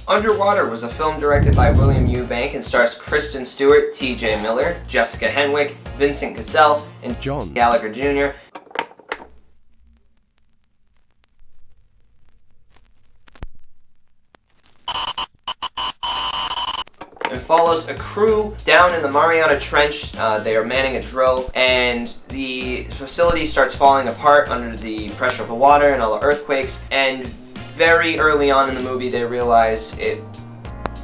Underwater was a film directed by William Eubank and stars Kristen Stewart, T.J. Miller, Jessica Henwick, Vincent Cassell, and John Gallagher Jr. It follows a crew down in the Mariana Trench. They are manning a drill, and the facility starts falling apart under the pressure of the water and all the earthquakes. And very early on in the movie, they realize it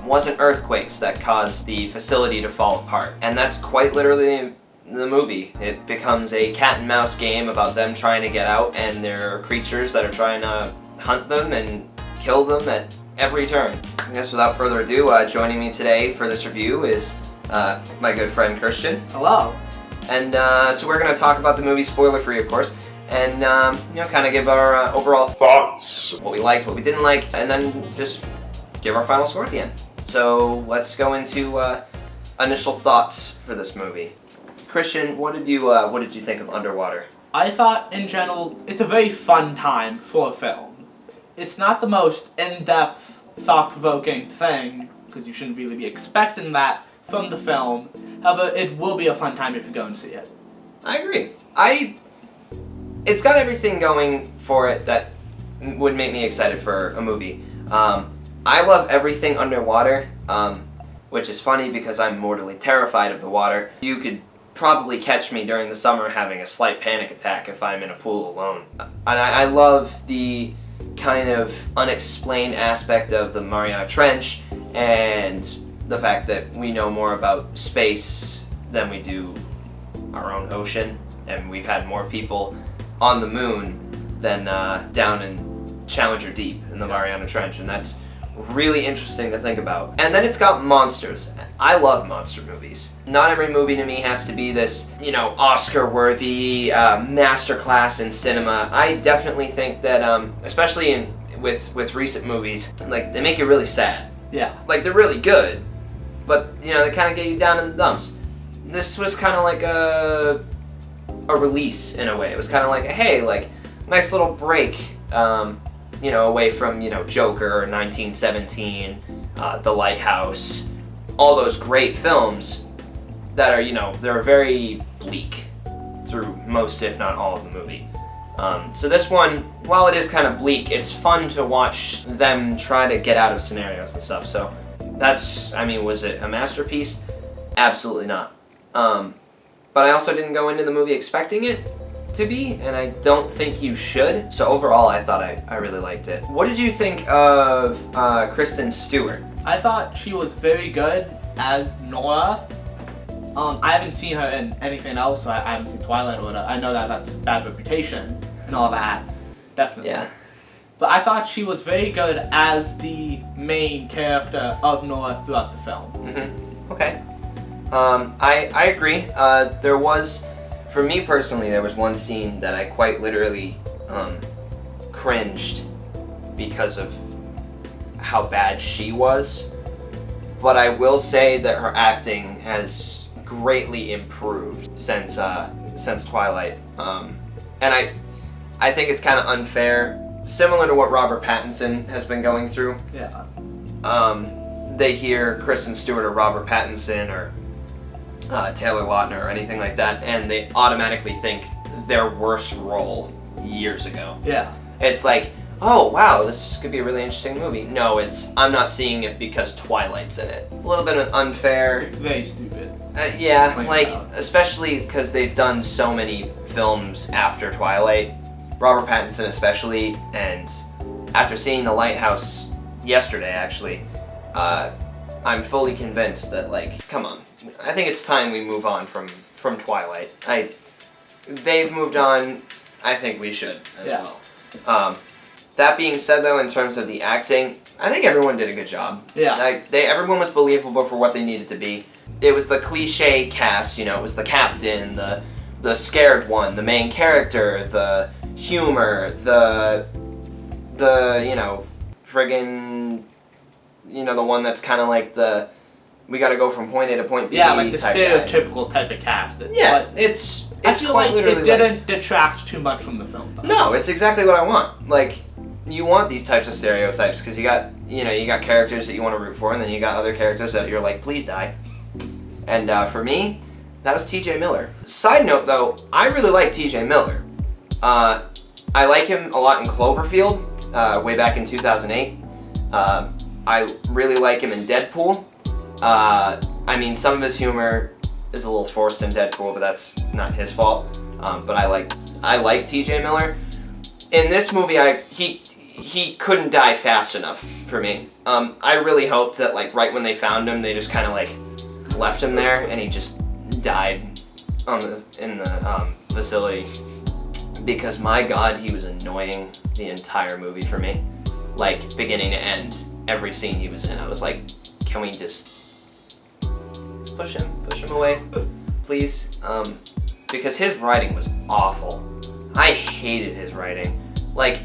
wasn't earthquakes that caused the facility to fall apart. And that's quite literally the movie. It becomes a cat and mouse game about them trying to get out, and there are creatures that are trying to hunt them and kill them at every turn. I guess without further ado, joining me today for this review is my good friend Kristen. Hello. And so we're going to talk about the movie, spoiler free of course, and kind of give our overall thoughts, what we liked, what we didn't like, and then just give our final score at the end. So let's go into initial thoughts for this movie. Kristen, what did you think of Underwater? I thought in general it's a very fun time for a film. It's not the most in-depth, thought-provoking thing, because you shouldn't really be expecting that from the film. However, it will be a fun time if you go and see it. I agree. It's got everything going for it that would make me excited for a movie. I love everything underwater, which is funny because I'm mortally terrified of the water. You could probably catch me during the summer having a slight panic attack if I'm in a pool alone. And I love the kind of unexplained aspect of the Mariana Trench and the fact that we know more about space than we do our own ocean, and we've had more people on the moon than down in Challenger Deep in the Mariana Trench, and that's really interesting to think about. And then it's got monsters. I love monster movies. Not every movie to me has to be this, Oscar-worthy masterclass in cinema. I definitely think that, especially with recent movies, like, they make you really sad. Yeah. Like, they're really good, but, they kind of get you down in the dumps. This was kind of like a release, in a way. It was kind of like, hey, like, nice little break, away from, Joker, 1917, The Lighthouse, all those great films that are, they're very bleak through most, if not all, of the movie. So this one, while it is kind of bleak, it's fun to watch them try to get out of scenarios and stuff. So that's, was it a masterpiece? Absolutely not. But I also didn't go into the movie expecting it to be, and I don't think you should. So overall, I thought I really liked it. What did you think of Kristen Stewart? I thought she was very good as Nora. I haven't seen her in anything else, so I haven't seen Twilight or whatever. I know that that's a bad reputation and all that, definitely. Yeah. But I thought she was very good as the main character of Nora throughout the film. Mm-hmm. Okay. I agree. There was, for me personally, there was one scene that I quite literally cringed because of how bad she was. But I will say that her acting has greatly improved since Twilight. And I think it's kind of unfair, similar to what Robert Pattinson has been going through. Yeah. They hear Kristen Stewart or Robert Pattinson or Taylor Lautner or anything like that, and they automatically think their worst role years ago. Yeah. It's like, oh wow, this could be a really interesting movie. No, I'm not seeing it because Twilight's in it. It's a little bit unfair. It's very stupid. Yeah, like, especially because they've done so many films after Twilight, Robert Pattinson especially, and after seeing The Lighthouse yesterday, actually, I'm fully convinced that, like, come on. I think it's time we move on from Twilight. They've moved on. I think we should as well. That being said, though, in terms of the acting, I think everyone did a good job. Yeah. Everyone was believable for what they needed to be. It was the cliche cast, it was the captain, the scared one, the main character, the humor, the friggin', the one that's kind of like we gotta go from point A to point B. Yeah, like the type stereotypical type of cast. Yeah, it's I feel quite like literally it didn't detract too much from the film, though. No, it's exactly what I want. Like, you want these types of stereotypes because you got characters that you want to root for, and then you got other characters that you're like, please die. And for me, that was T.J. Miller. Side note though, I really like T.J. Miller. I like him a lot in Cloverfield, way back in 2008. I really like him in Deadpool. I mean, some of his humor is a little forced in Deadpool, but that's not his fault. But I like T.J. Miller. In this movie, he couldn't die fast enough for me. I really hoped that like right when they found him, they just kind of like left him there and he just died in the facility. Because my God, he was annoying the entire movie for me. Like beginning to end, every scene he was in, I was like, can we just push him away, please? Because his writing was awful. I hated his writing. Like,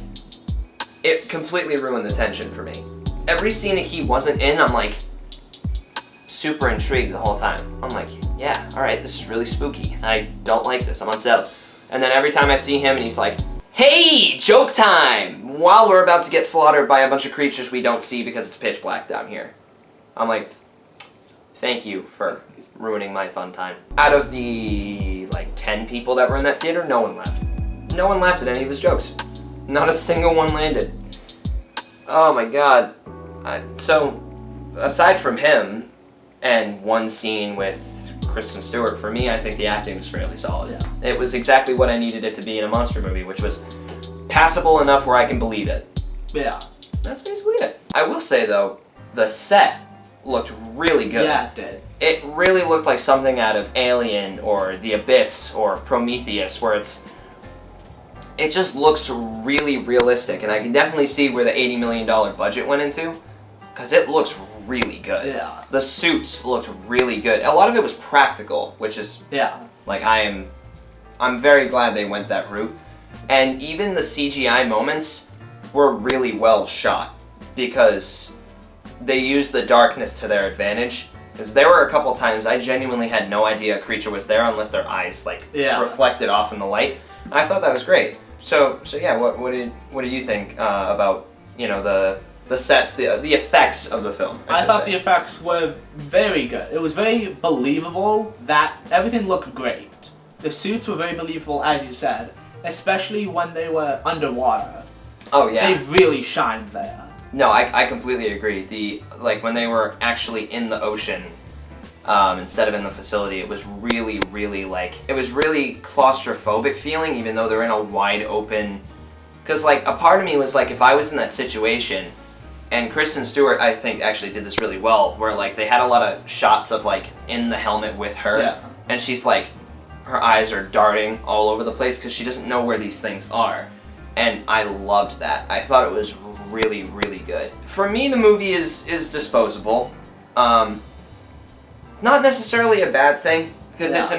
it completely ruined the tension for me. Every scene that he wasn't in, I'm like, super intrigued the whole time. I'm like, yeah, alright, this is really spooky. I don't like this, I'm unsettled. And then every time I see him and he's like, hey, joke time! While we're about to get slaughtered by a bunch of creatures we don't see because it's pitch black down here. I'm like, thank you for ruining my fun time. Out of the, like, 10 people that were in that theater, no one left. No one laughed at any of his jokes. Not a single one landed. Oh my God. So, aside from him, and one scene with Kristen Stewart, for me, I think the acting was fairly solid. Yeah. It was exactly what I needed it to be in a monster movie, which was passable enough where I can believe it. Yeah. That's basically it. I will say, though, the set looked really good. Yeah, it did. It really looked like something out of Alien or The Abyss or Prometheus, where it just looks really realistic, and I can definitely see where the $80 million budget went into, because it looks really good. Yeah. The suits looked really good. A lot of it was practical, which is, like, I'm very glad they went that route. And even the CGI moments were really well shot, because they used the darkness to their advantage. Because there were a couple times I genuinely had no idea a creature was there unless their eyes, like, reflected off in the light. I thought that was great. So yeah, what did you think about, you know, the sets, the effects of the film? I thought the effects were very good. It was very believable. That everything looked great. The suits were very believable, as you said, especially when they were underwater. Oh yeah. They really shined there. No, I completely agree. When they were actually in the ocean, instead of in the facility, it was really, really it was really claustrophobic feeling, even though they're in a wide open, because like a part of me was like, if I was in that situation, and Kristen Stewart, I think, actually did this really well, where like they had a lot of shots of like in the helmet with her, and she's like, her eyes are darting all over the place because she doesn't know where these things are, and I loved that. I thought it was really, really good. For me, the movie is disposable. Not necessarily a bad thing, because it's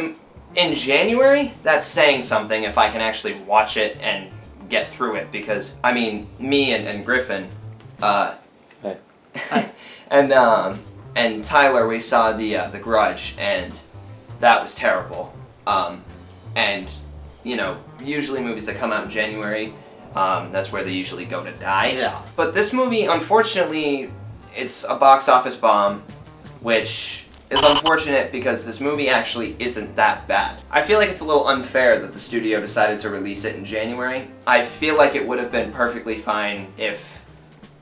in January. That's saying something if I can actually watch it and get through it, because I mean, me and Griffin, and Tyler, we saw the Grudge, and that was terrible. And you know, usually movies that come out in January, that's where they usually go to die. Yeah. But this movie, unfortunately, it's a box office bomb, which is unfortunate because this movie actually isn't that bad. I feel like it's a little unfair that the studio decided to release it in January. I feel like it would have been perfectly fine if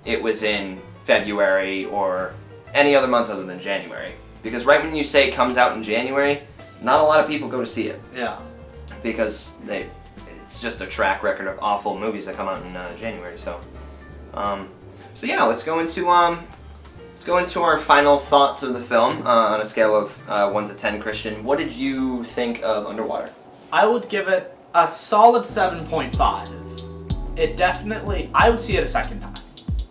it was in February or any other month other than January. Because right when you say it comes out in January, not a lot of people go to see it. Yeah. Because it's just a track record of awful movies that come out in January. So yeah, let's go into our final thoughts of the film on a scale of 1 to 10. Christian, what did you think of Underwater? I would give it a solid 7.5. It definitely, I would see it a second time.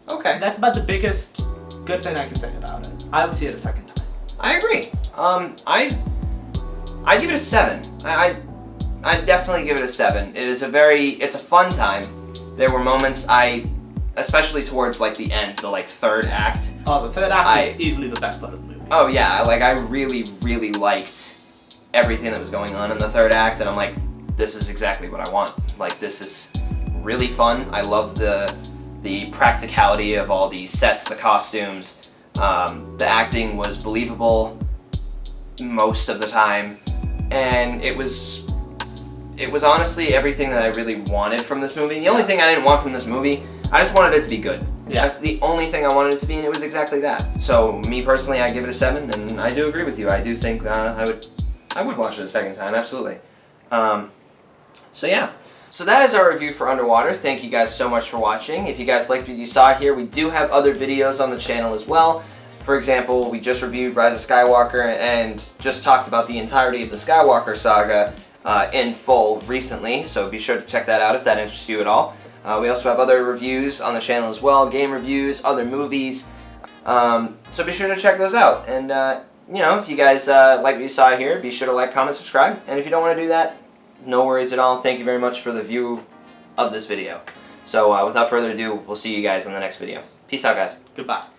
Okay. That's about the biggest good thing I can say about it. I would see it a second time. I agree. I give it a 7. I definitely give it a 7. It's a fun time. There were moments especially towards like the end, the like third act. Oh, the third act is easily the best part of the movie. Oh yeah, like I really, really liked everything that was going on in the third act, and I'm like, this is exactly what I want. Like, this is really fun. I love the the practicality of all the sets, the costumes. The acting was believable most of the time, and it was honestly everything that I really wanted from this movie. The only thing I didn't want from this movie, I just wanted it to be good. Yeah. That's the only thing I wanted it to be, and it was exactly that. So me personally, I give it a 7, and I do agree with you. I do think I would watch it a second time, absolutely. So yeah. So that is our review for Underwater. Thank you guys so much for watching. If you guys liked what you saw here, we do have other videos on the channel as well. For example, we just reviewed Rise of Skywalker and just talked about the entirety of the Skywalker saga in full recently, so be sure to check that out if that interests you at all. We also have other reviews on the channel as well, game reviews, other movies, so be sure to check those out. And you know, if you guys like what you saw here, be sure to like, comment, subscribe, and if you don't want to do that, no worries at all. Thank you very much for the view of this video. So without further ado, we'll see you guys in the next video. Peace out, guys. Goodbye.